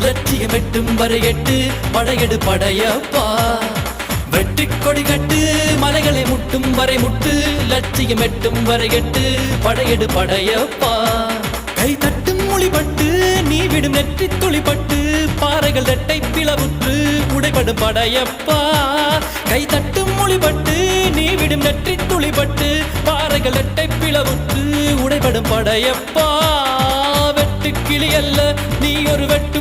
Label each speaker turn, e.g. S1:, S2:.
S1: லட்சியம் எட்டும் வரை எட்டு படையெடு படையப்பா வெற்றி கொடி கட்டு மலைகளை முட்டும் வரை முட்டு லட்சியம் எட்டும் வரை எட்டு படையெடு படையப்பா கை தட்டும் மொழிபட்டு நீ விடும் நெற்றி துளிப்பட்டு பாறைகள் ரெட்டை பிளவுற்று உடைபடும் படையப்பா கை தட்டும் மொழிபட்டு நீ விடும் நெற்றி துளிப்பட்டு பாறைகள் ரெட்டை பிளவுற்று உடைபடும் படையப்பா வெட்டு கிளி அல்ல நீ ஒரு வெட்டும்